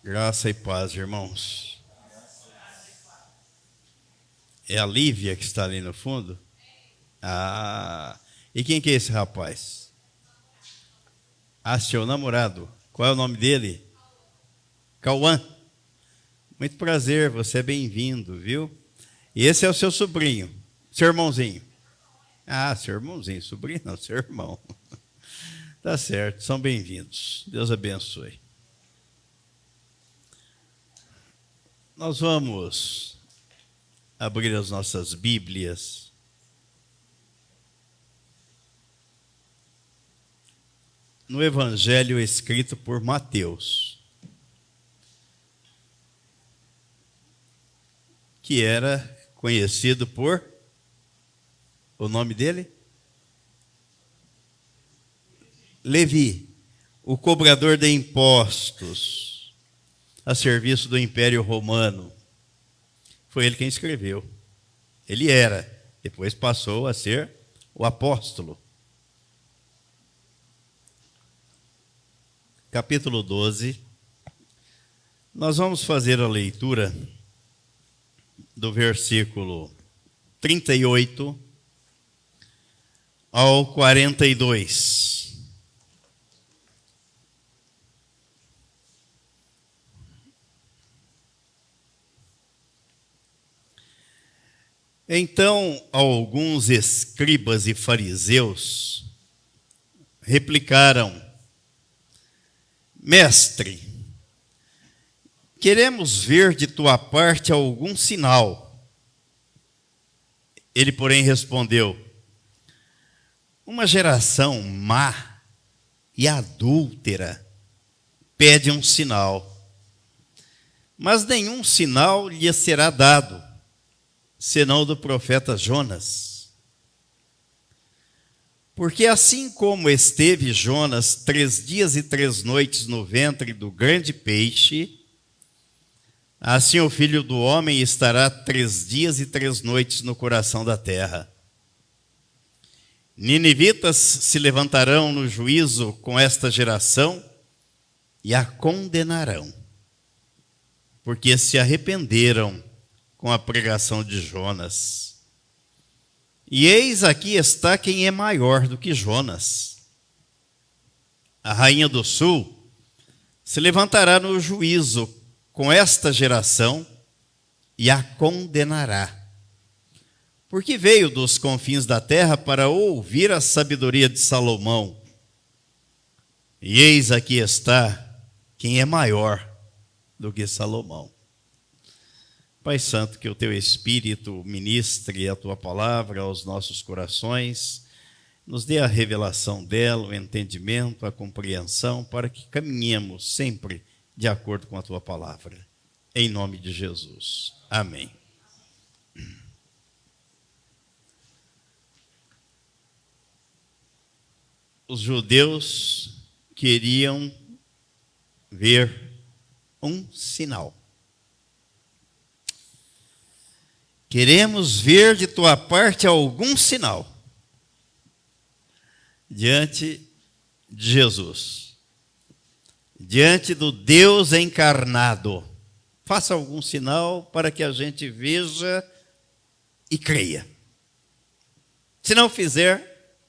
Graça e paz, irmãos. É a Lívia que está ali no fundo? E quem que é esse rapaz? Seu namorado. Qual é o nome dele? Cauã. Muito prazer, você é bem-vindo, viu? E esse é o seu sobrinho, seu irmãozinho. Seu irmãozinho, sobrinho não, seu irmão. Tá certo, são bem-vindos. Deus abençoe. Nós vamos abrir as nossas Bíblias no Evangelho escrito por Mateus, que era conhecido por o nome dele? Levi, o cobrador de impostos, a serviço do Império Romano. Foi ele quem escreveu. Ele era, depois passou a ser o apóstolo. Capítulo 12. Nós vamos fazer a leitura do versículo 38 ao 42. Então, alguns escribas e fariseus replicaram: Mestre, queremos ver de tua parte algum sinal. Ele, porém, respondeu: uma geração má e adúltera pede um sinal, mas nenhum sinal lhe será dado, senão do profeta Jonas. Porque assim como esteve Jonas 3 dias e 3 noites no ventre do grande peixe, assim o Filho do Homem estará 3 dias e 3 noites no coração da terra. Ninivitas se levantarão no juízo com esta geração e a condenarão, porque se arrependeram com a pregação de Jonas. E eis aqui está quem é maior do que Jonas. A rainha do sul se levantará no juízo com esta geração e a condenará, porque veio dos confins da terra para ouvir a sabedoria de Salomão. E eis aqui está quem é maior do que Salomão. Pai Santo, que o Teu Espírito ministre a Tua palavra aos nossos corações, nos dê a revelação dela, o entendimento, a compreensão, para que caminhemos sempre de acordo com a Tua palavra. Em nome de Jesus. Amém. Os judeus queriam ver um sinal. Queremos ver de tua parte algum sinal diante de Jesus, diante do Deus encarnado. Faça algum sinal para que a gente veja e creia. Se não fizer,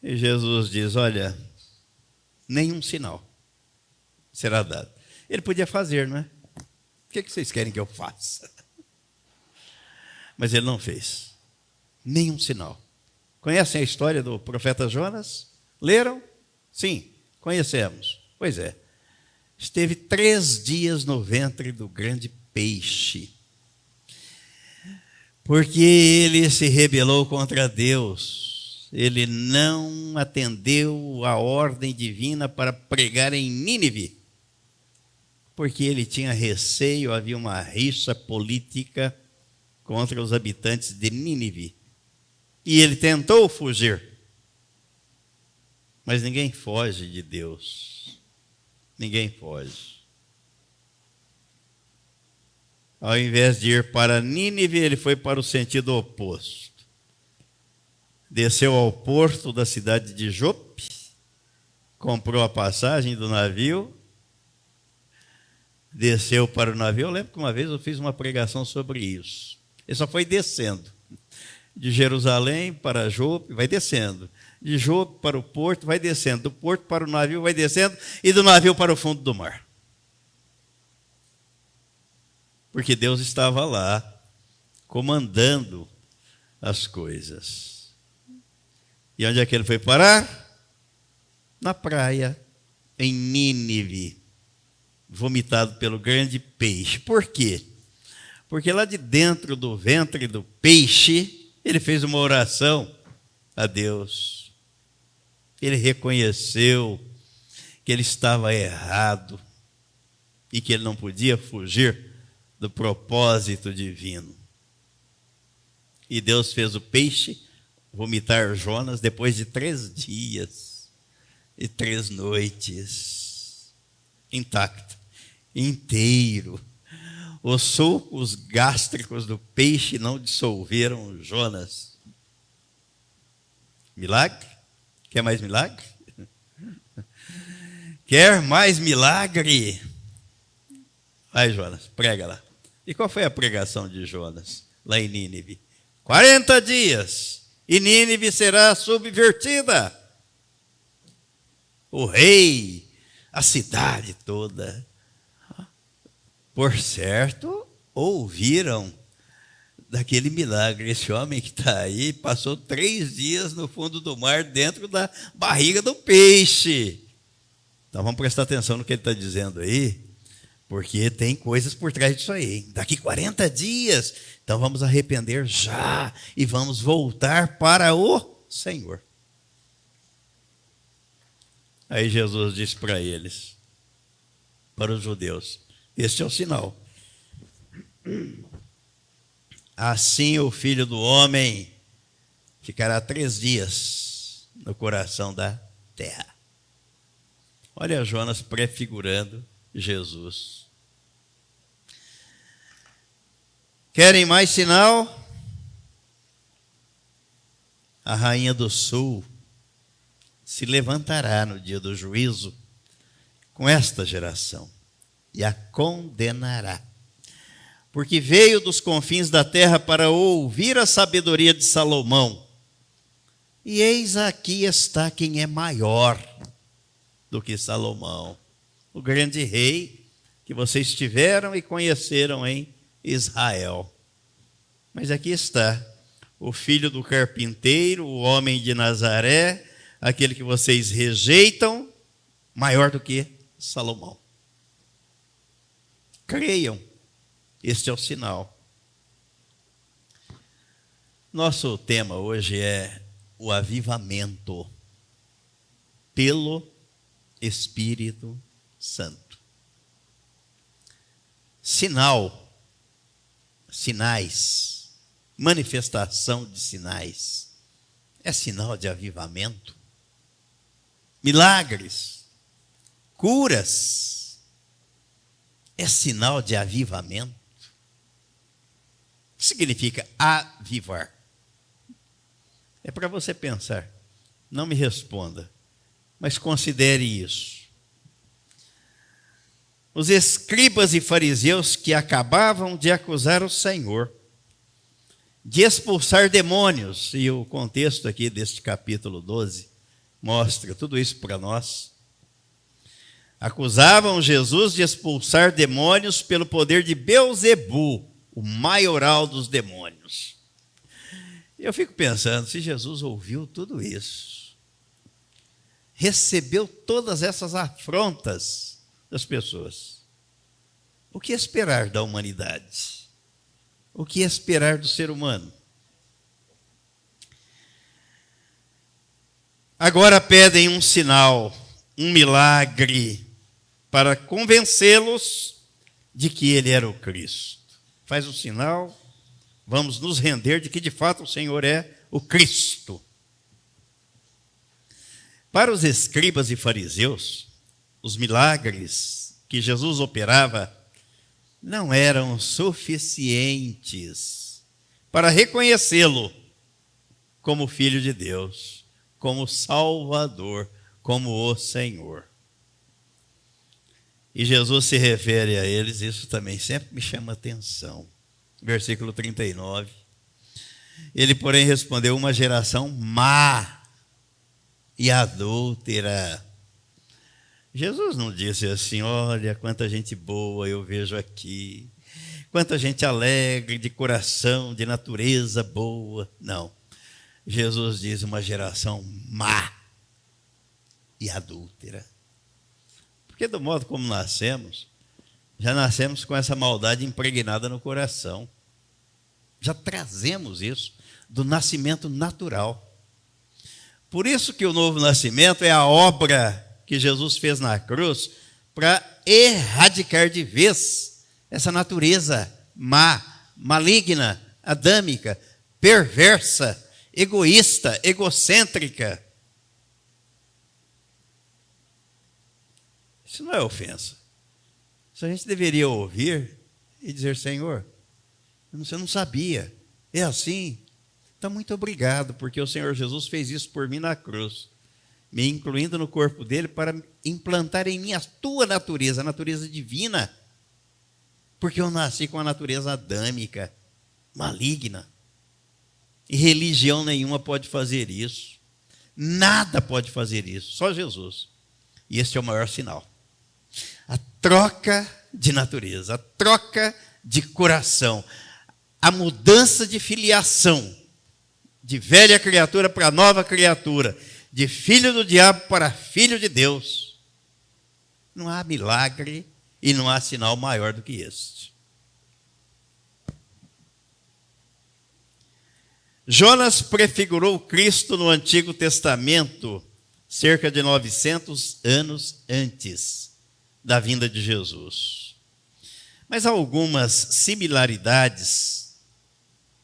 e Jesus diz: olha, nenhum sinal será dado. Ele podia fazer, não é? O que vocês querem que eu faça? Mas ele não fez nenhum sinal. Conhecem a história do profeta Jonas? Leram? Sim, conhecemos. Pois é. Esteve 3 dias no ventre do grande peixe, porque ele se rebelou contra Deus. Ele não atendeu a ordem divina para pregar em Nínive, porque ele tinha receio, havia uma rixa política contra os habitantes de Nínive. E ele tentou fugir. Mas ninguém foge de Deus. Ninguém foge. Ao invés de ir para Nínive, ele foi para o sentido oposto. Desceu ao porto da cidade de Jope, comprou a passagem do navio desceu para o navio. Eu lembro que uma vez eu fiz uma pregação sobre isso. Ele só foi descendo. De Jerusalém para Jope, vai descendo. De Jope para o porto, vai descendo. Do porto para o navio, vai descendo. E do navio para o fundo do mar. Porque Deus estava lá, comandando as coisas. E onde é que ele foi parar? Na praia, em Nínive, vomitado pelo grande peixe. Por quê? Porque lá de dentro do ventre do peixe, ele fez uma oração a Deus. Ele reconheceu que ele estava errado e que ele não podia fugir do propósito divino. E Deus fez o peixe vomitar Jonas depois de 3 dias e 3 noites, intacto, inteiro. Os sulcos gástricos do peixe não dissolveram Jonas. Milagre? Quer mais milagre? Quer mais milagre? Vai, Jonas, prega lá. E qual foi a pregação de Jonas lá em Nínive? 40 dias e Nínive será subvertida. O rei, a cidade toda. Por certo, ouviram daquele milagre. Esse homem que está aí passou 3 dias no fundo do mar, dentro da barriga do peixe. Então vamos prestar atenção no que ele está dizendo aí, porque tem coisas por trás disso aí. Daqui 40 dias, então vamos arrepender já e vamos voltar para o Senhor. Aí Jesus disse para eles, para os judeus: este é o sinal. Assim o Filho do Homem ficará 3 dias no coração da terra. Olha Jonas prefigurando Jesus. Querem mais sinal? A rainha do sul se levantará no dia do juízo com esta geração e a condenará, porque veio dos confins da terra para ouvir a sabedoria de Salomão. E eis aqui está quem é maior do que Salomão, o grande rei que vocês tiveram e conheceram em Israel. Mas aqui está o filho do carpinteiro, o homem de Nazaré, aquele que vocês rejeitam, maior do que Salomão. Creiam, este é o sinal. Nosso tema hoje é o avivamento pelo Espírito Santo. Sinal, sinais, manifestação de sinais, é sinal de avivamento. Milagres, curas, é sinal de avivamento. O que significa avivar? É para você pensar. Não me responda, mas considere isso. Os escribas e fariseus que acabavam de acusar o Senhor de expulsar demônios, e o contexto aqui deste capítulo 12 mostra tudo isso para nós. Acusavam Jesus de expulsar demônios pelo poder de Beelzebu, o maioral dos demônios. Eu fico pensando, se Jesus ouviu tudo isso, recebeu todas essas afrontas das pessoas, o que esperar da humanidade? O que esperar do ser humano? Agora pedem um sinal, um milagre, para convencê-los de que ele era o Cristo. Faz o sinal, vamos nos render de que de fato o Senhor é o Cristo. Para os escribas e fariseus, os milagres que Jesus operava não eram suficientes para reconhecê-lo como Filho de Deus, como Salvador, como o Senhor. E Jesus se refere a eles, isso também sempre me chama atenção. Versículo 39. Ele, porém, respondeu: uma geração má e adúltera. Jesus não disse assim: olha, quanta gente boa eu vejo aqui, quanta gente alegre, de coração, de natureza boa. Não. Jesus diz: uma geração má e adúltera. Porque do modo como nascemos, já nascemos com essa maldade impregnada no coração. Já trazemos isso do nascimento natural. Por isso que o novo nascimento é a obra que Jesus fez na cruz para erradicar de vez essa natureza má, maligna, adâmica, perversa, egoísta, egocêntrica. Isso não é ofensa. Isso a gente deveria ouvir e dizer: Senhor, você não sabia, é assim? Então, muito obrigado, porque o Senhor Jesus fez isso por mim na cruz, me incluindo no corpo dele para implantar em mim a tua natureza, a natureza divina, porque eu nasci com a natureza adâmica, maligna, e religião nenhuma pode fazer isso, nada pode fazer isso, só Jesus. E esse é o maior sinal. A troca de natureza, a troca de coração, a mudança de filiação, de velha criatura para nova criatura, de filho do diabo para filho de Deus. Não há milagre e não há sinal maior do que este. Jonas prefigurou Cristo no Antigo Testamento cerca de 900 anos antes da vinda de Jesus. Mas algumas similaridades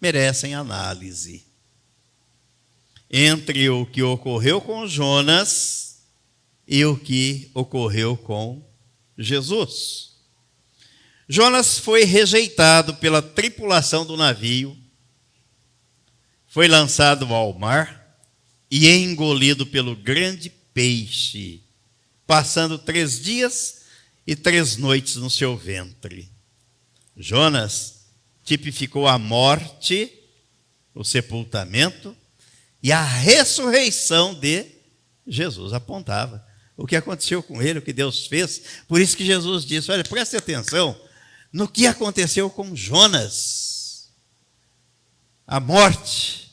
merecem análise entre o que ocorreu com Jonas e o que ocorreu com Jesus. Jonas foi rejeitado pela tripulação do navio, foi lançado ao mar e engolido pelo grande peixe, passando 3 dias e 3 noites no seu ventre. Jonas tipificou a morte, o sepultamento e a ressurreição de Jesus. Apontava o que aconteceu com ele, o que Deus fez. Por isso que Jesus disse: olha, preste atenção no que aconteceu com Jonas. A morte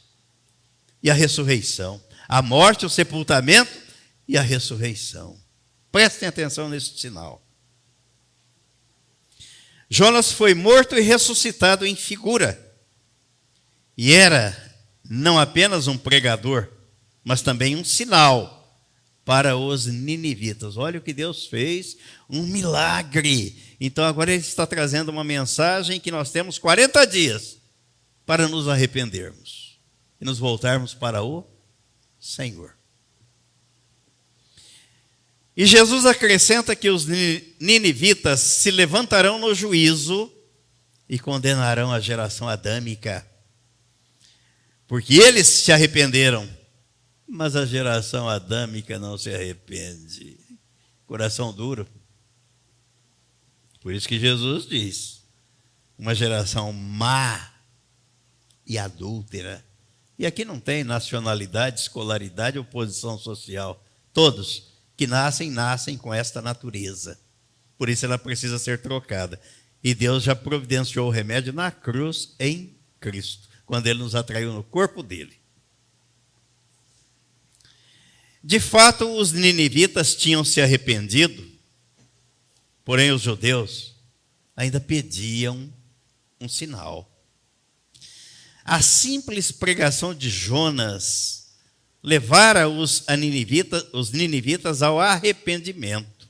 e a ressurreição. A morte, o sepultamento e a ressurreição. Prestem atenção nesse sinal. Jonas foi morto e ressuscitado em figura. E era não apenas um pregador, mas também um sinal para os ninivitas. Olha o que Deus fez, um milagre. Então agora ele está trazendo uma mensagem que nós temos 40 dias para nos arrependermos e nos voltarmos para o Senhor. E Jesus acrescenta que os ninivitas se levantarão no juízo e condenarão a geração adâmica, porque eles se arrependeram, mas a geração adâmica não se arrepende. Coração duro. Por isso que Jesus diz: uma geração má e adúltera. E aqui não tem nacionalidade, escolaridade ou posição social. Todos que nascem com esta natureza. Por isso ela precisa ser trocada. E Deus já providenciou o remédio na cruz em Cristo, quando ele nos atraiu no corpo dele. De fato, os ninivitas tinham se arrependido, porém os judeus ainda pediam um sinal. A simples pregação de Jonas levara os ninivitas ao arrependimento.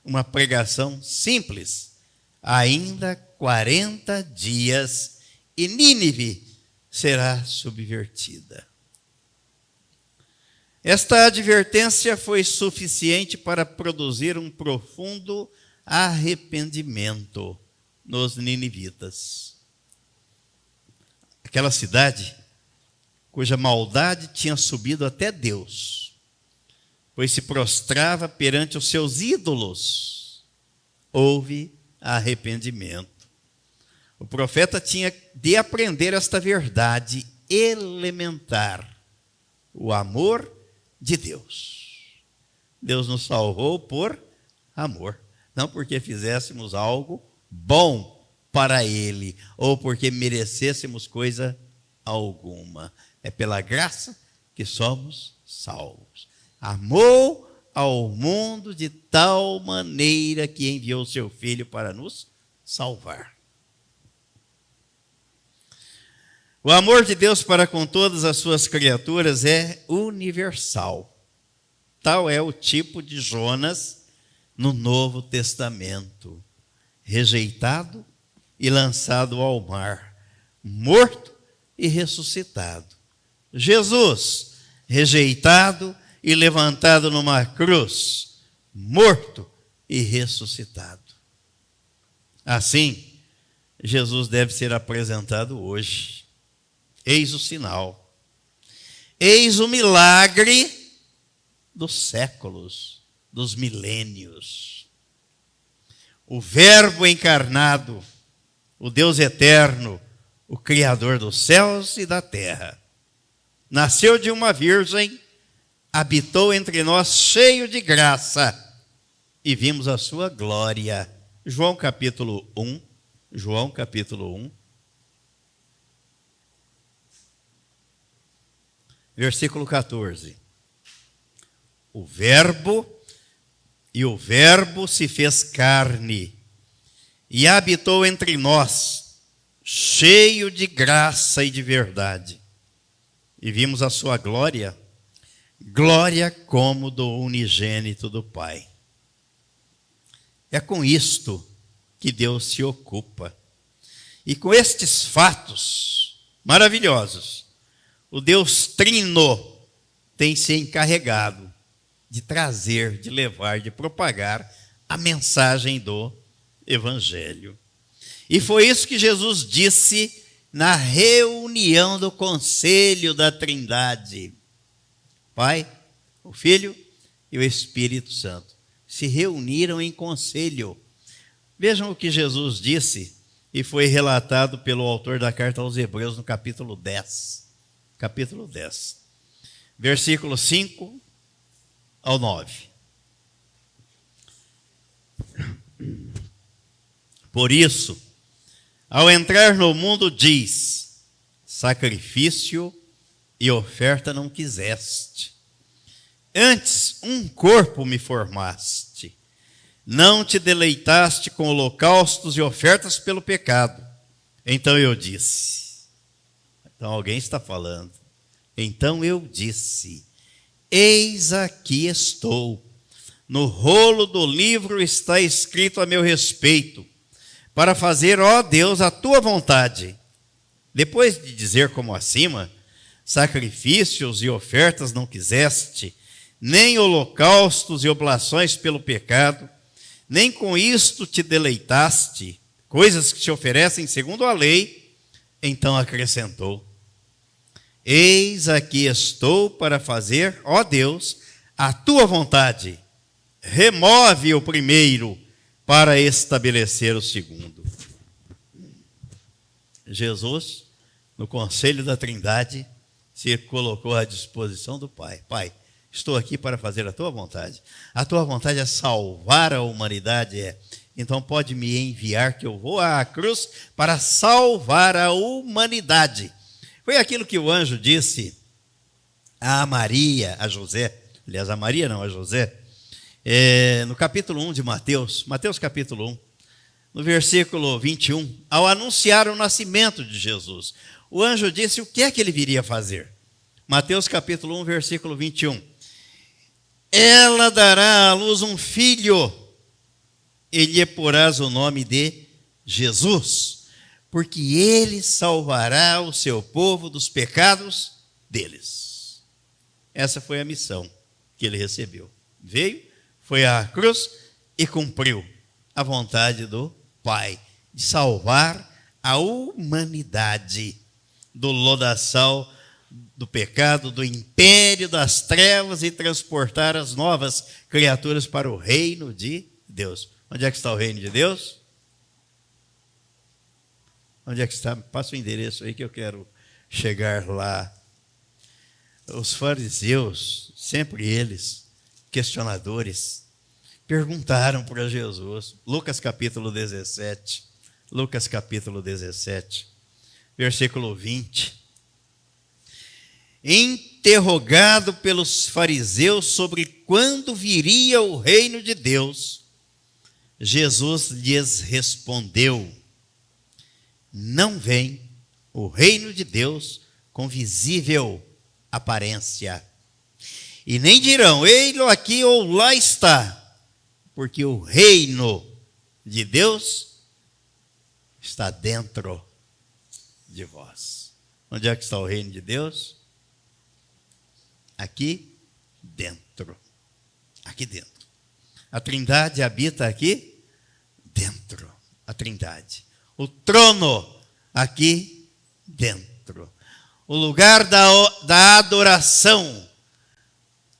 Uma pregação simples. Ainda 40 dias e Nínive será subvertida. Esta advertência foi suficiente para produzir um profundo arrependimento nos ninivitas. Aquela cidade cuja maldade tinha subido até Deus, pois se prostrava perante os seus ídolos. houve arrependimento. O profeta tinha de aprender esta verdade elementar: o amor de Deus. Deus nos salvou por amor, não porque fizéssemos algo bom para Ele, ou porque merecêssemos coisa alguma. É pela graça que somos salvos. Amou ao mundo de tal maneira que enviou seu Filho para nos salvar. O amor de Deus para com todas as suas criaturas é universal. Tal é o tipo de Jonas no Novo Testamento, rejeitado e lançado ao mar, morto e ressuscitado. Jesus, rejeitado e levantado numa cruz, morto e ressuscitado. Assim, Jesus deve ser apresentado hoje. Eis o sinal, eis o milagre dos séculos, dos milênios. O Verbo encarnado, o Deus eterno, o Criador dos céus e da terra, nasceu de uma virgem, habitou entre nós cheio de graça e vimos a sua glória. João capítulo 1, João capítulo 1, versículo 14. O Verbo se fez carne e habitou entre nós, cheio de graça e de verdade. E vimos a sua glória, glória como do unigênito do Pai. É com isto que Deus se ocupa. E com estes fatos maravilhosos, o Deus Trino tem se encarregado de trazer, de levar, de propagar a mensagem do Evangelho. E foi isso que Jesus disse na reunião do Conselho da Trindade. Pai, o Filho e o Espírito Santo se reuniram em conselho. Vejam o que Jesus disse e foi relatado pelo autor da carta aos Hebreus no capítulo 10. Capítulo 10, versículo 5 ao 9. Por isso, ao entrar no mundo diz: sacrifício e oferta não quiseste. Antes um corpo me formaste. Não te deleitaste com holocaustos e ofertas pelo pecado. Então eu disse. Então alguém está falando. Então eu disse: eis aqui estou. No rolo do livro está escrito a meu respeito, para fazer, ó Deus, a tua vontade. Depois de dizer como acima, sacrifícios e ofertas não quiseste, nem holocaustos e oblações pelo pecado, nem com isto te deleitaste, coisas que te oferecem segundo a lei, então acrescentou: eis aqui estou para fazer, ó Deus, a tua vontade. Remove o primeiro para estabelecer o segundo. Jesus, no conselho da Trindade, se colocou à disposição do Pai. Pai, estou aqui para fazer a tua vontade. A tua vontade é salvar a humanidade, Então pode me enviar que eu vou à cruz para salvar a humanidade. Foi aquilo que o anjo disse a Maria, a José. Aliás, a Maria não, a José. No capítulo 1 de Mateus, Mateus capítulo 1, no versículo 21, ao anunciar o nascimento de Jesus, o anjo disse o que é que ele viria fazer. Mateus capítulo 1, versículo 21. Ela dará à luz um filho, e lhe porás o nome de Jesus, porque ele salvará o seu povo dos pecados deles. Essa foi a missão que ele recebeu. Veio, foi à cruz e cumpriu a vontade do Pai, de salvar a humanidade do lodaçal do pecado, do império das trevas e transportar as novas criaturas para o reino de Deus. Onde é que está o reino de Deus? Onde é que está? Passa o endereço aí que eu quero chegar lá. Os fariseus, sempre eles, questionadores, perguntaram para Jesus. Lucas capítulo 17. Lucas capítulo 17, versículo 20. Interrogado pelos fariseus sobre quando viria o reino de Deus, Jesus lhes respondeu: não vem o reino de Deus com visível aparência. E nem dirão, ei-lo aqui ou lá está, porque o reino de Deus está dentro de vós. Onde é que está o reino de Deus? Aqui dentro. Aqui dentro. A Trindade habita aqui dentro. A Trindade. O trono aqui dentro. O lugar da adoração.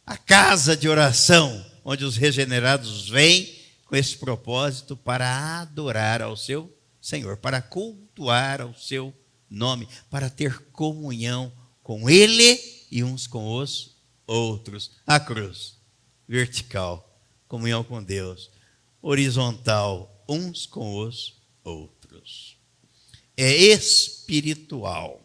A casa de oração, onde os regenerados vêm com esse propósito para adorar ao seu Senhor, para cultuar ao seu nome, para ter comunhão com Ele e uns com os outros. A cruz, vertical, comunhão com Deus. Horizontal, uns com os outros. É espiritual.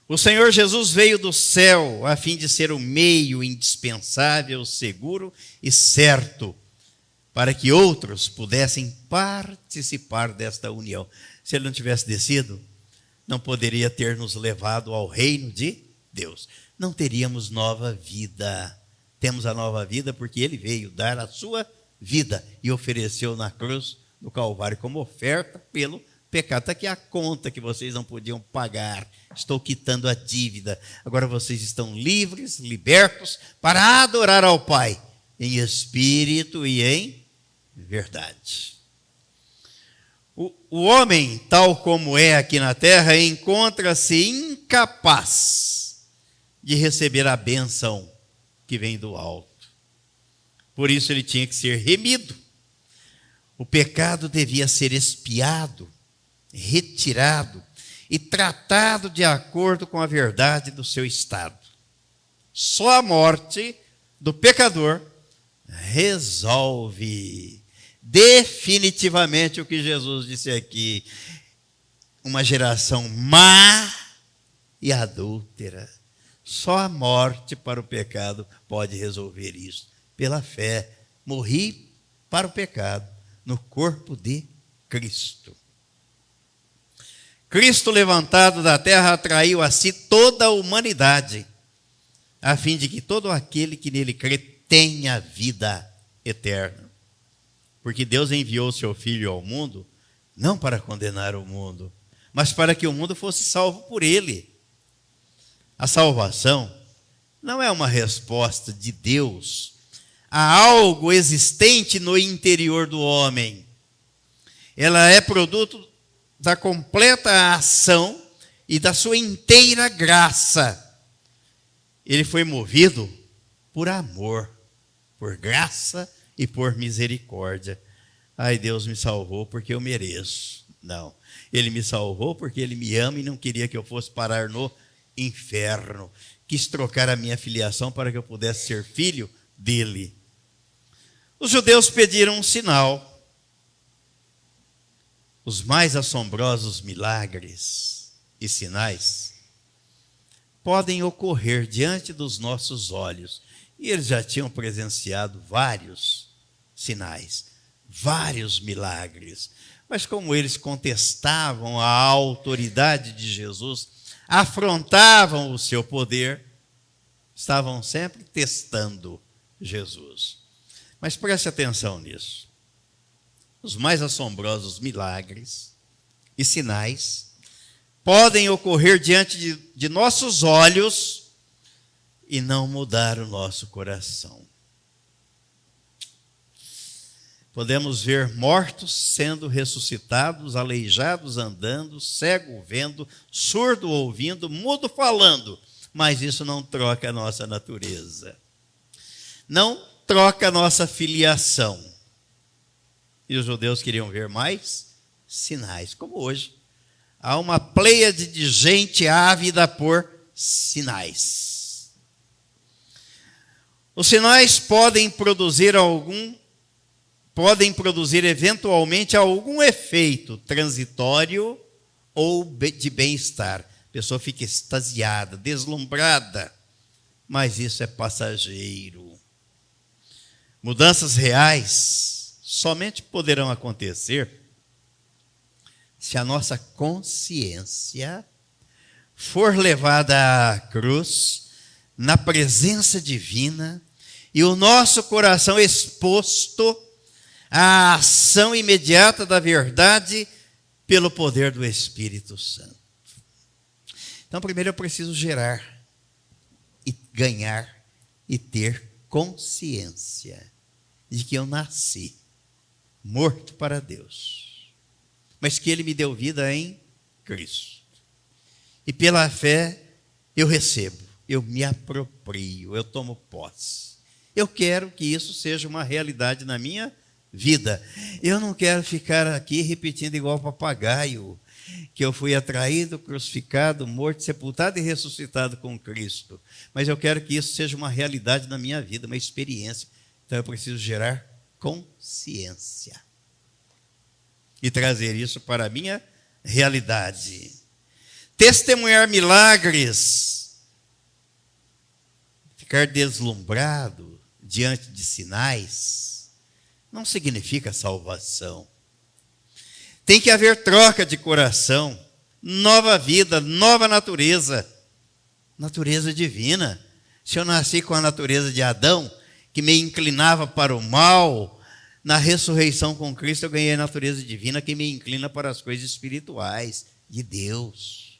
O Senhor Jesus veio do céu a fim de ser o meio indispensável, seguro e certo para que outros pudessem participar desta união. Se ele não tivesse descido, não poderia ter nos levado ao reino de Deus. Não teríamos nova vida. Temos a nova vida porque ele veio dar a sua vida e ofereceu na cruz do Calvário como oferta pelo pecado. Está aqui a conta que vocês não podiam pagar. Estou quitando a dívida. Agora vocês estão livres, libertos para adorar ao Pai em espírito e em verdade. O homem, tal como é aqui na terra, encontra-se incapaz de receber a bênção que vem do alto. Por isso ele tinha que ser remido. O pecado devia ser expiado, retirado e tratado de acordo com a verdade do seu estado. Só a morte do pecador resolve definitivamente o que Jesus disse aqui: uma geração má e adúltera. Só a morte para o pecado pode resolver isso. Pela fé, morri para o pecado no corpo de Cristo. Cristo levantado da terra atraiu a si toda a humanidade, a fim de que todo aquele que nele crê tenha vida eterna. Porque Deus enviou o seu Filho ao mundo, não para condenar o mundo, mas para que o mundo fosse salvo por ele. A salvação não é uma resposta de Deus a algo existente no interior do homem. Ela é produto da completa ação e da sua inteira graça. Ele foi movido por amor, por graça e por misericórdia. Ai, Deus me salvou porque eu mereço. Não, ele me salvou porque ele me ama e não queria que eu fosse parar no inferno. Quis trocar a minha filiação para que eu pudesse ser filho dele. Os judeus pediram um sinal. Os mais assombrosos milagres e sinais podem ocorrer diante dos nossos olhos. E eles já tinham presenciado vários sinais, vários milagres. Mas como eles contestavam a autoridade de Jesus, afrontavam o seu poder, estavam sempre testando Jesus. Mas preste atenção nisso. Os mais assombrosos milagres e sinais podem ocorrer diante de nossos olhos e não mudar o nosso coração. Podemos ver mortos sendo ressuscitados, aleijados andando, cego vendo, surdo ouvindo, mudo falando, mas isso não troca a nossa natureza. Não troca a nossa filiação. E os judeus queriam ver mais sinais, como hoje. Há uma pleiade de gente ávida por sinais. Os sinais podem produzir eventualmente algum efeito transitório ou de bem-estar. A pessoa fica extasiada, deslumbrada, mas isso é passageiro. Mudanças reais somente poderão acontecer se a nossa consciência for levada à cruz, na presença divina, e o nosso coração exposto à ação imediata da verdade pelo poder do Espírito Santo. Então, primeiro eu preciso gerar e ganhar e ter consciência de que eu nasci morto para Deus, mas que Ele me deu vida em Cristo. E pela fé eu recebo, eu me aproprio, eu tomo posse. Eu quero que isso seja uma realidade na minha vida. Eu não quero ficar aqui repetindo igual papagaio, que eu fui atraído, crucificado, morto, sepultado e ressuscitado com Cristo. Mas eu quero que isso seja uma realidade na minha vida, uma experiência. Então eu preciso gerar consciência e trazer isso para a minha realidade. Testemunhar milagres, ficar deslumbrado diante de sinais, não significa salvação. Tem que haver troca de coração, nova vida, nova natureza, natureza divina. Se eu nasci com a natureza de Adão, que me inclinava para o mal, na ressurreição com Cristo eu ganhei a natureza divina que me inclina para as coisas espirituais de Deus.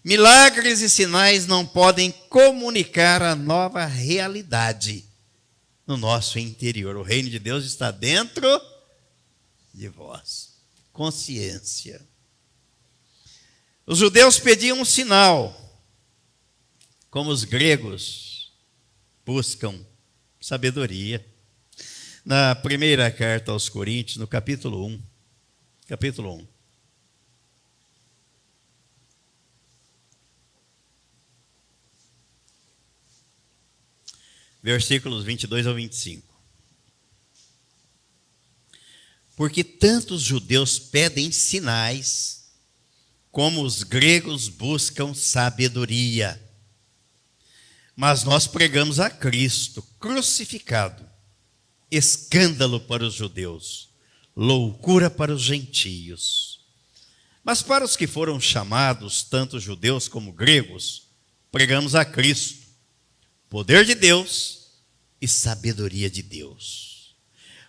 Milagres e sinais não podem comunicar a nova realidade no nosso interior. O reino de Deus está dentro de vós. Consciência. Os judeus pediam um sinal, como os gregos buscam sabedoria. Na primeira carta aos Coríntios, no capítulo 1, versículos 22 ao 25. Porque tanto os judeus pedem sinais, como os gregos buscam sabedoria. Mas nós pregamos a Cristo crucificado, escândalo para os judeus, loucura para os gentios. Mas para os que foram chamados, tanto judeus como gregos, pregamos a Cristo, poder de Deus e sabedoria de Deus.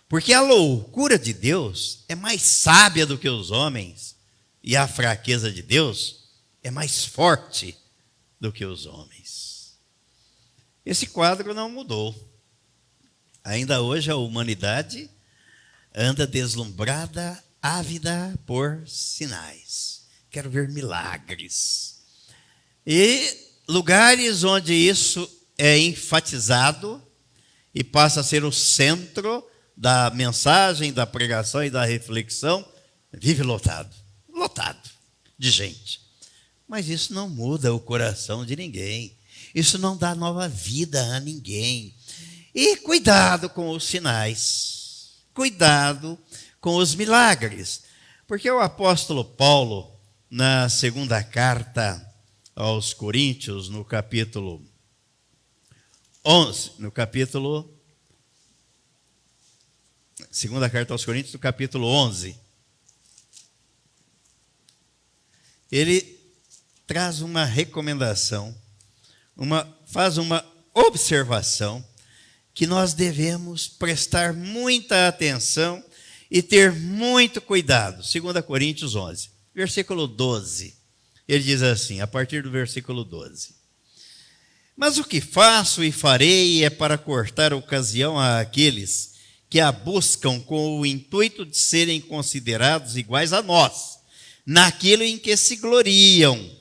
Porque a loucura de Deus é mais sábia do que os homens, e a fraqueza de Deus é mais forte do que os homens. Esse quadro não mudou. Ainda hoje a humanidade anda deslumbrada, ávida por sinais. Quero ver milagres. E lugares onde isso é enfatizado e passa a ser o centro da mensagem, da pregação e da reflexão, vive lotado de gente. Mas isso não muda o coração de ninguém. Isso não dá nova vida a ninguém. E cuidado com os sinais, cuidado com os milagres, porque o apóstolo Paulo, na segunda carta aos Coríntios, no capítulo 11, segunda carta aos Coríntios, no capítulo 11, ele traz uma recomendação, faz uma observação, que nós devemos prestar muita atenção e ter muito cuidado. 2 Coríntios 11, versículo 12. Ele diz assim, a partir do versículo 12. Mas o que faço e farei é para cortar ocasião àqueles que a buscam com o intuito de serem considerados iguais a nós, naquilo em que se gloriam.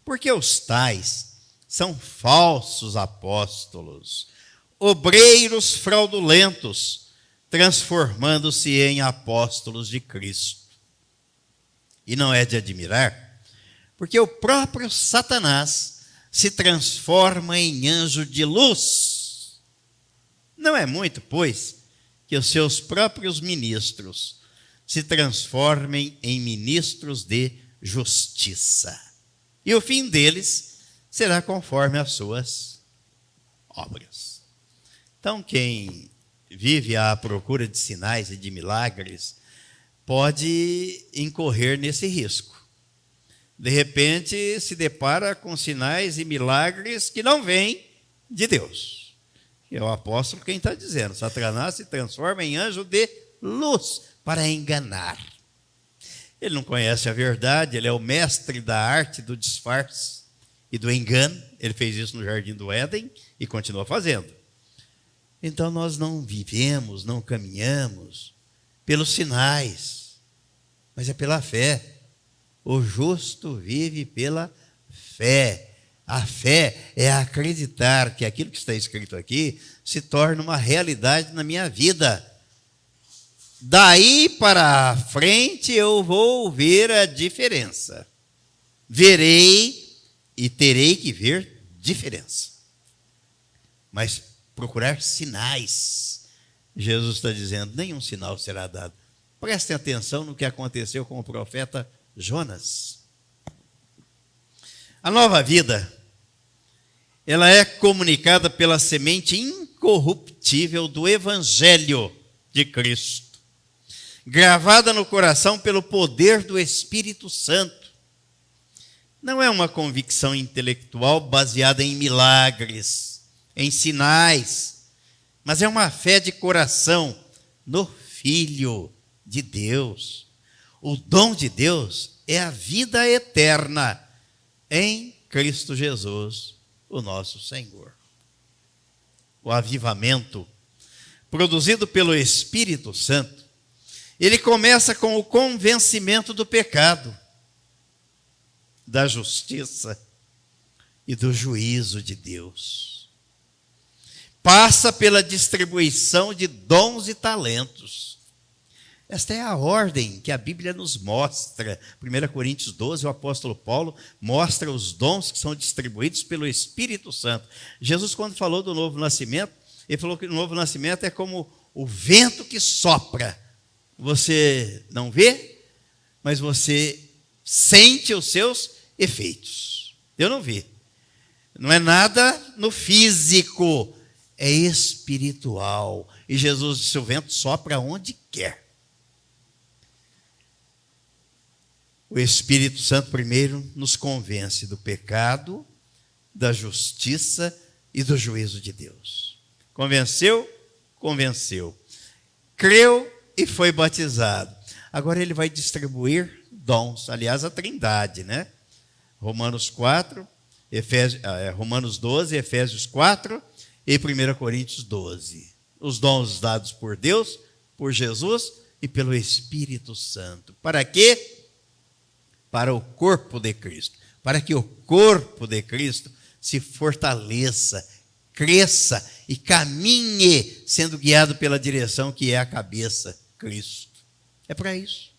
Porque os tais são falsos apóstolos, obreiros fraudulentos, transformando-se em apóstolos de Cristo. E não é de admirar, porque o próprio Satanás se transforma em anjo de luz. Não é muito, pois, que os seus próprios ministros se transformem em ministros de justiça. E o fim deles será conforme as suas obras. Então, quem vive à procura de sinais e de milagres pode incorrer nesse risco. De repente, se depara com sinais e milagres que não vêm de Deus. E é o apóstolo quem está dizendo: Satanás se transforma em anjo de luz para enganar. Ele não conhece a verdade, ele é o mestre da arte do disfarce e do engano. Ele fez isso no Jardim do Éden e continua fazendo. Então nós não vivemos, não caminhamos pelos sinais, mas é pela fé. O justo vive pela fé. A fé é acreditar que aquilo que está escrito aqui se torna uma realidade na minha vida. Daí para frente eu vou ver a diferença. Verei e terei que ver diferença. Mas procurar sinais. Jesus está dizendo: nenhum sinal será dado. Prestem atenção no que aconteceu com o profeta Jonas. A nova vida, ela é comunicada pela semente incorruptível do Evangelho de Cristo, gravada no coração pelo poder do Espírito Santo. Não é uma convicção intelectual baseada em milagres, em sinais, mas é uma fé de coração no Filho de Deus. O dom de Deus é a vida eterna em Cristo Jesus, o nosso Senhor. O avivamento, produzido pelo Espírito Santo, ele começa com o convencimento do pecado, da justiça e do juízo de Deus. Passa pela distribuição de dons e talentos. Esta é a ordem que a Bíblia nos mostra. 1 Coríntios 12, o apóstolo Paulo mostra os dons que são distribuídos pelo Espírito Santo. Jesus, quando falou do novo nascimento, ele falou que o novo nascimento é como o vento que sopra. Você não vê, mas você sente os seus efeitos. Eu não vi. Não é nada no físico, é espiritual. E Jesus disse: o vento sopra onde quer. O Espírito Santo primeiro nos convence do pecado, da justiça e do juízo de Deus. Convenceu? Convenceu. Creu e foi batizado. Agora ele vai distribuir dons. Aliás, a Trindade, né? Romanos 12, Efésios 4 e 1 Coríntios 12. Os dons dados por Deus, por Jesus e pelo Espírito Santo. Para quê? Para o corpo de Cristo. Para que o corpo de Cristo se fortaleça, cresça e caminhe, sendo guiado pela direção que é a cabeça, Cristo. É para isso.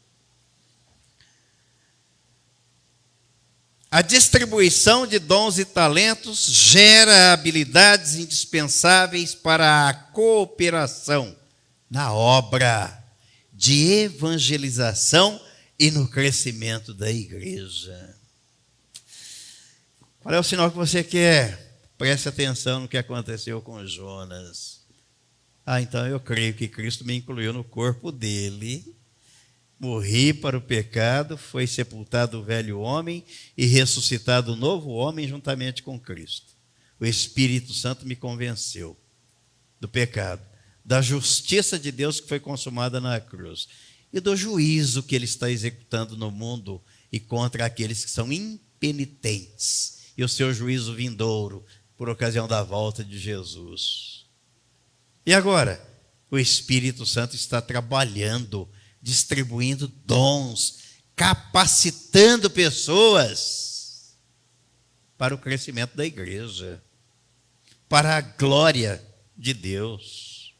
A distribuição de dons e talentos gera habilidades indispensáveis para a cooperação na obra de evangelização e no crescimento da igreja. Qual é o sinal que você quer? Preste atenção no que aconteceu com Jonas. Então eu creio que Cristo me incluiu no corpo dele. Morri para o pecado, foi sepultado o velho homem e ressuscitado o novo homem juntamente com Cristo. O Espírito Santo me convenceu do pecado, da justiça de Deus que foi consumada na cruz e do juízo que ele está executando no mundo e contra aqueles que são impenitentes, e o seu juízo vindouro por ocasião da volta de Jesus. E agora, o Espírito Santo está trabalhando, distribuindo dons, capacitando pessoas para o crescimento da igreja, para a glória de Deus.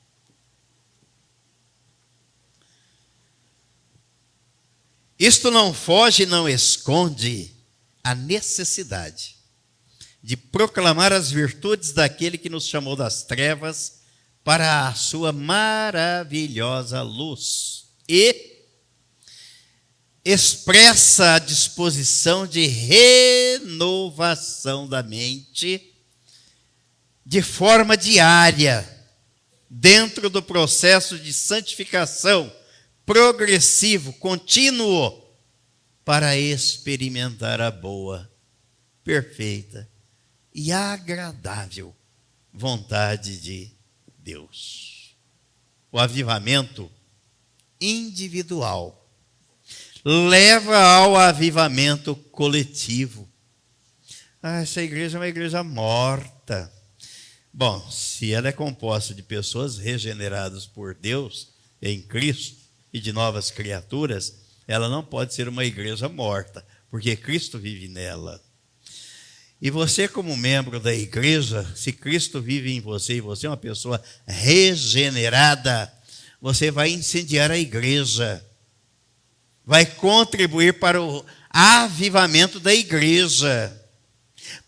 Isto não foge, não esconde a necessidade de proclamar as virtudes daquele que nos chamou das trevas para a sua maravilhosa luz e expressa a disposição de renovação da mente de forma diária, dentro do processo de santificação progressivo, contínuo, para experimentar a boa, perfeita e agradável vontade de Deus. O avivamento individual leva ao avivamento coletivo. Essa igreja é uma igreja morta. Bom, se ela é composta de pessoas regeneradas por Deus em Cristo e de novas criaturas, ela não pode ser uma igreja morta, porque Cristo vive nela. E você, como membro da igreja, se Cristo vive em você e você é uma pessoa regenerada, você vai incendiar a igreja, vai contribuir para o avivamento da igreja,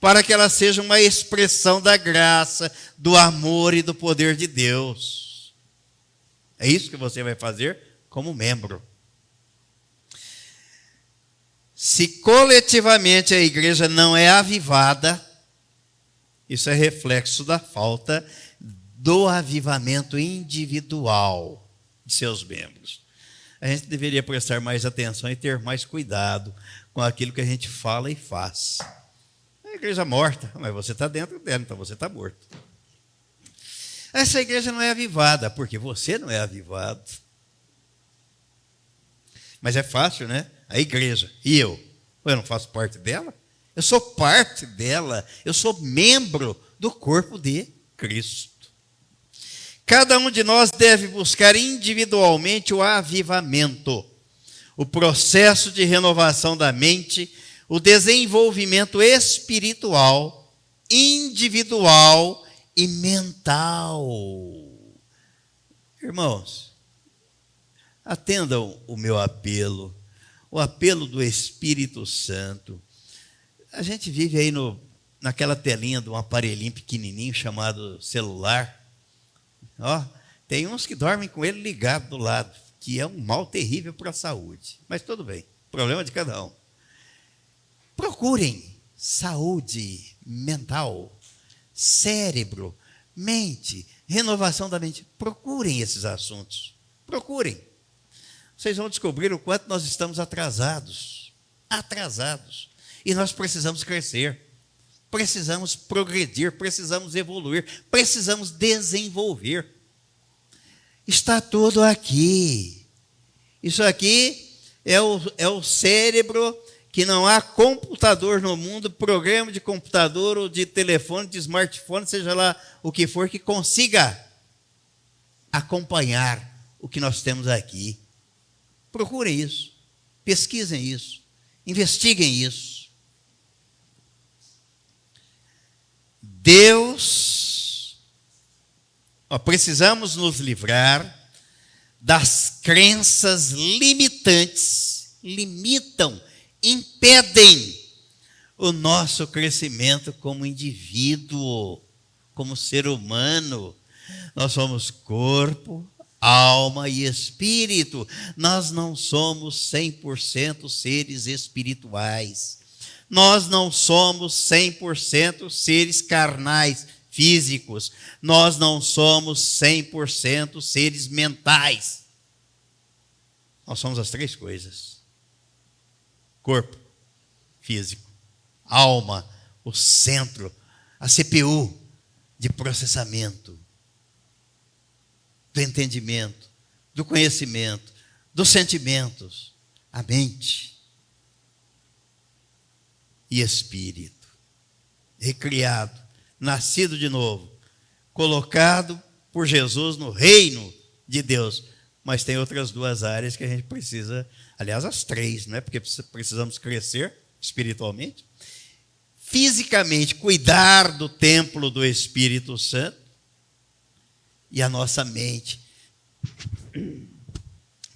para que ela seja uma expressão da graça, do amor e do poder de Deus. É isso que você vai fazer como membro. Se coletivamente a igreja não é avivada, isso é reflexo da falta do avivamento individual de seus membros. A gente deveria prestar mais atenção e ter mais cuidado com aquilo que a gente fala e faz. A igreja morta, mas você está dentro dela, então você está morto. Essa igreja não é avivada, porque você não é avivado. Mas é fácil, né? A igreja, e eu não faço parte dela? Eu sou parte dela, eu sou membro do corpo de Cristo. Cada um de nós deve buscar individualmente o avivamento, o processo de renovação da mente, o desenvolvimento espiritual, individual e mental. Irmãos, atendam o meu apelo, o apelo do Espírito Santo. A gente vive aí naquela telinha de um aparelhinho pequenininho chamado celular. Tem uns que dormem com ele ligado do lado, que é um mal terrível para a saúde. Mas tudo bem, problema de cada um. Procurem saúde mental, cérebro, mente, renovação da mente. Procurem esses assuntos. Procurem. Vocês vão descobrir o quanto nós estamos atrasados. E nós precisamos crescer, precisamos progredir, precisamos evoluir, precisamos desenvolver. Está tudo aqui. Isso aqui é o cérebro que não há computador no mundo, programa de computador ou de telefone, de smartphone, seja lá o que for, que consiga acompanhar o que nós temos aqui. Procurem isso, pesquisem isso, investiguem isso. Precisamos nos livrar das crenças limitantes, impedem o nosso crescimento como indivíduo, como ser humano. Nós somos corpo, alma e espírito. Nós não somos 100% seres espirituais. Nós não somos 100% seres carnais, físicos. Nós não somos 100% seres mentais. Nós somos as três coisas: corpo, físico, alma, o centro, a CPU de processamento, do entendimento, do conhecimento, dos sentimentos, a mente e espírito, recriado, nascido de novo, colocado por Jesus no reino de Deus. Mas tem outras duas áreas que a gente precisa, aliás, as três, não é? Porque precisamos crescer espiritualmente, fisicamente, cuidar do templo do Espírito Santo, e a nossa mente,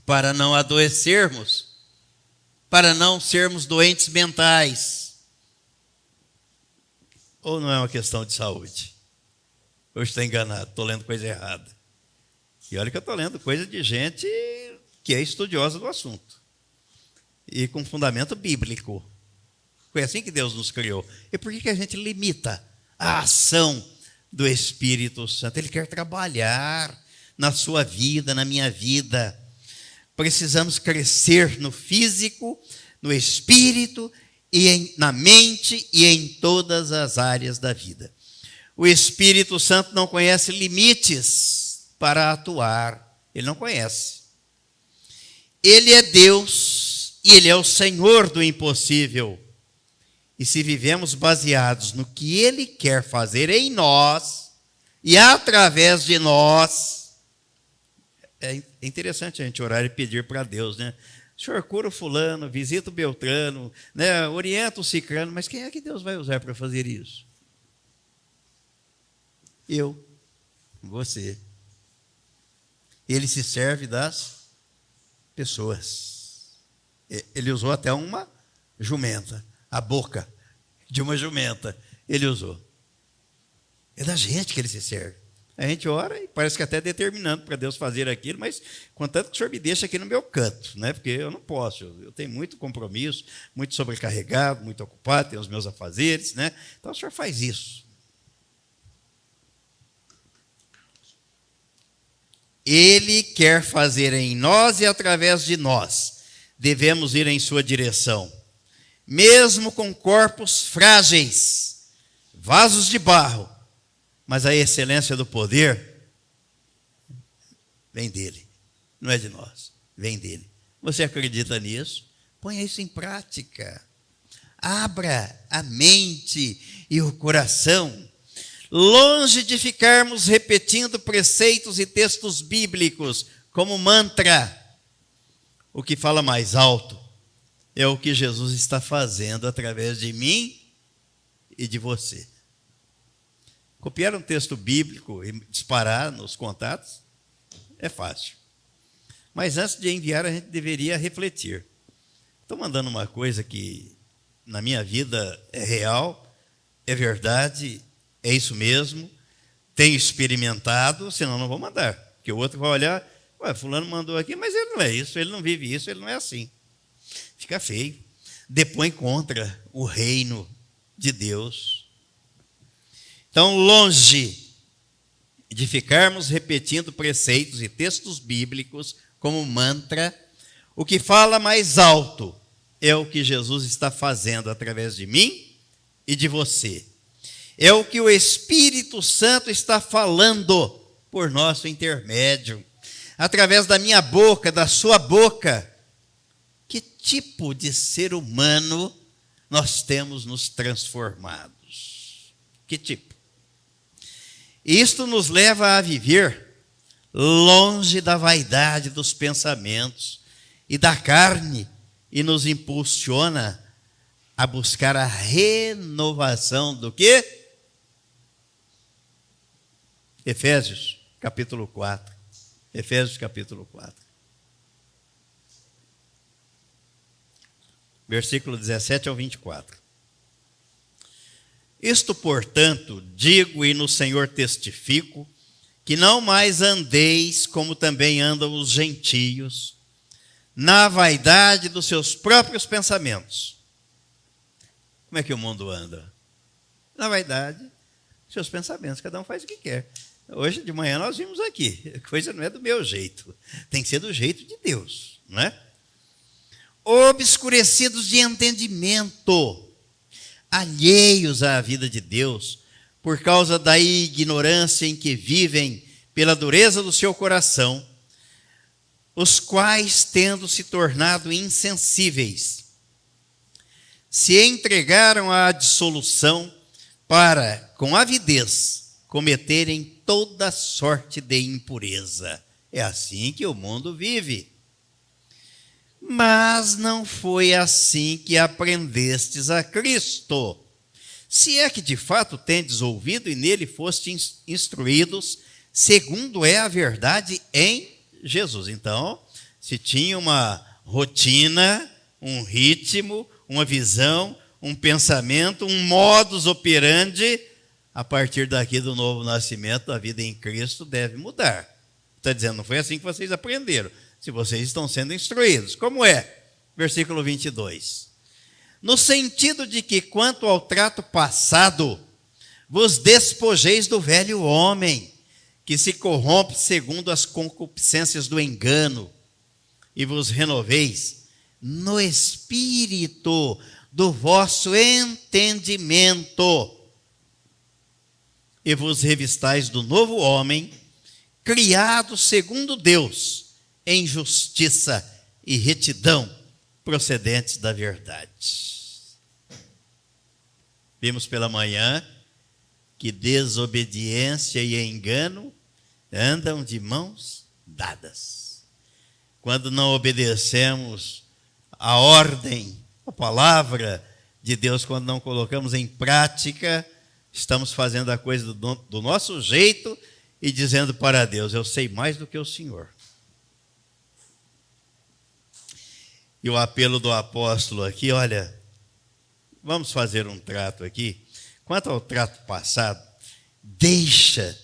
para não adoecermos, para não sermos doentes mentais. Ou não é uma questão de saúde? Hoje estou enganado, estou lendo coisa errada. E olha que eu estou lendo coisa de gente que é estudiosa do assunto. E com fundamento bíblico. Foi assim que Deus nos criou. E por que a gente limita a ação do Espírito Santo? Ele quer trabalhar na sua vida, na minha vida. Precisamos crescer no físico, no espírito, na mente e em todas as áreas da vida. O Espírito Santo não conhece limites para atuar. Ele não conhece. Ele é Deus e Ele é o Senhor do impossível. E se vivemos baseados no que Ele quer fazer em nós e através de nós, é interessante a gente orar e pedir para Deus, né? Senhor, cura o fulano, visita o Beltrano, né? Orienta o cicrano, mas quem é que Deus vai usar para fazer isso? Eu, você. Ele se serve das pessoas. Ele usou até uma jumenta. A boca de uma jumenta ele usou. É da gente que ele se serve. A gente ora e parece que até determinando para Deus fazer aquilo, mas contanto que o Senhor me deixa aqui no meu canto, né? Porque eu não posso, eu tenho muito compromisso, muito sobrecarregado, muito ocupado, tenho os meus afazeres, né? Então o Senhor faz isso. Ele quer fazer em nós e através de nós. Devemos ir em sua direção. Mesmo com corpos frágeis, vasos de barro, mas a excelência do poder vem dele, não é de nós, vem dele. Você acredita nisso? Ponha isso em prática. Abra a mente e o coração, longe de ficarmos repetindo preceitos e textos bíblicos como mantra. O que fala mais alto é o que Jesus está fazendo através de mim e de você. Copiar um texto bíblico e disparar nos contatos é fácil. Mas antes de enviar, a gente deveria refletir. Estou mandando uma coisa que na minha vida é real, é verdade, é isso mesmo, tenho experimentado, senão não vou mandar. Porque o outro vai olhar, ué, fulano mandou aqui, mas ele não é isso, ele não vive isso, ele não é assim. Fica feio. Depõe contra o reino de Deus. Então, longe de ficarmos repetindo preceitos e textos bíblicos como mantra, o que fala mais alto é o que Jesus está fazendo através de mim e de você. É o que o Espírito Santo está falando por nosso intermédio, através da minha boca, da sua boca. Que tipo de ser humano nós temos nos transformados? Que tipo? Isto nos leva a viver longe da vaidade dos pensamentos e da carne e nos impulsiona a buscar a renovação do quê? Efésios, capítulo 4. Efésios, capítulo 4. Versículo 17 ao 24. Isto, portanto, digo e no Senhor testifico, que não mais andeis como também andam os gentios, na vaidade dos seus próprios pensamentos. Como é que o mundo anda? Na vaidade dos seus pensamentos, cada um faz o que quer. Hoje de manhã nós vimos aqui, a coisa não é do meu jeito, tem que ser do jeito de Deus, não é? Obscurecidos de entendimento, alheios à vida de Deus, por causa da ignorância em que vivem, pela dureza do seu coração, os quais, tendo se tornado insensíveis, se entregaram à dissolução para, com avidez, cometerem toda sorte de impureza. É assim que o mundo vive. Mas não foi assim que aprendestes a Cristo. Se é que de fato tendes ouvido e nele fostes instruídos, segundo é a verdade em Jesus. Então, se tinha uma rotina, um ritmo, uma visão, um pensamento, um modus operandi, a partir daqui do novo nascimento, a vida em Cristo deve mudar. Está dizendo, não foi assim que vocês aprenderam. Se vocês estão sendo instruídos. Como é? Versículo 22. No sentido de que, quanto ao trato passado, vos despojeis do velho homem, que se corrompe segundo as concupiscências do engano, e vos renoveis no espírito do vosso entendimento, e vos revistais do novo homem, criado segundo Deus, em justiça e retidão, procedentes da verdade. Vimos pela manhã que desobediência e engano andam de mãos dadas. Quando não obedecemos a ordem, a palavra de Deus, quando não colocamos em prática, estamos fazendo a coisa do nosso jeito e dizendo para Deus, eu sei mais do que o Senhor. E o apelo do apóstolo aqui, olha, vamos fazer um trato aqui. Quanto ao trato passado,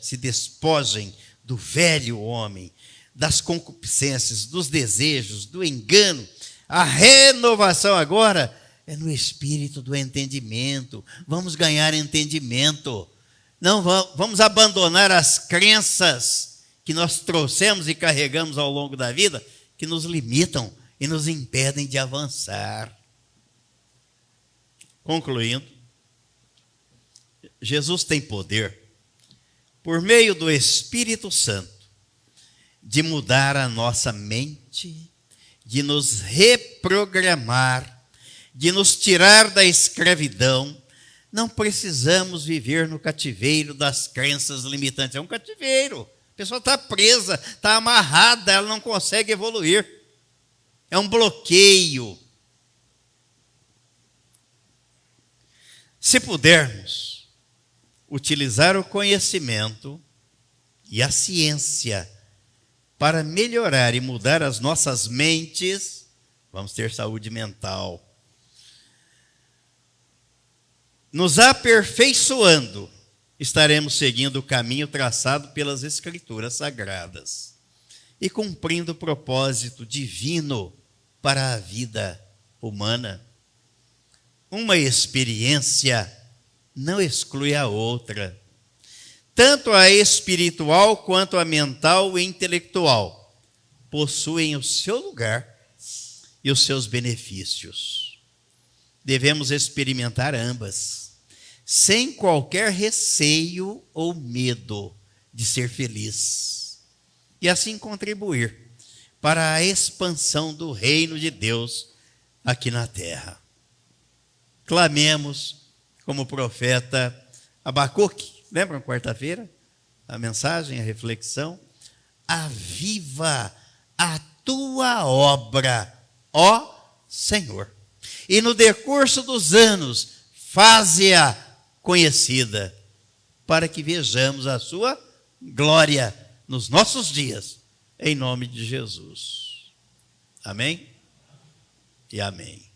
se despojem do velho homem, das concupiscências, dos desejos, do engano. A renovação agora é no espírito do entendimento. Vamos ganhar entendimento. Não vamos abandonar as crenças que nós trouxemos e carregamos ao longo da vida, que nos limitam e nos impedem de avançar. Concluindo, Jesus tem poder, por meio do Espírito Santo, de mudar a nossa mente, de nos reprogramar, de nos tirar da escravidão. Não precisamos viver no cativeiro das crenças limitantes. É um cativeiro. A pessoa está presa, está amarrada, ela não consegue evoluir. É um bloqueio. Se pudermos utilizar o conhecimento e a ciência para melhorar e mudar as nossas mentes, vamos ter saúde mental. Nos aperfeiçoando, estaremos seguindo o caminho traçado pelas Escrituras Sagradas e cumprindo o propósito divino para a vida humana. Uma experiência não exclui a outra. Tanto a espiritual quanto a mental e intelectual possuem o seu lugar e os seus benefícios. Devemos experimentar ambas, sem qualquer receio ou medo de ser feliz, e assim contribuir para a expansão do reino de Deus aqui na terra. Clamemos como o profeta Abacuque. Lembram quarta-feira? A mensagem, a reflexão. Aviva a tua obra, ó Senhor. E no decurso dos anos, faze-a conhecida, para que vejamos a sua glória nos nossos dias, em nome de Jesus. Amém? E amém.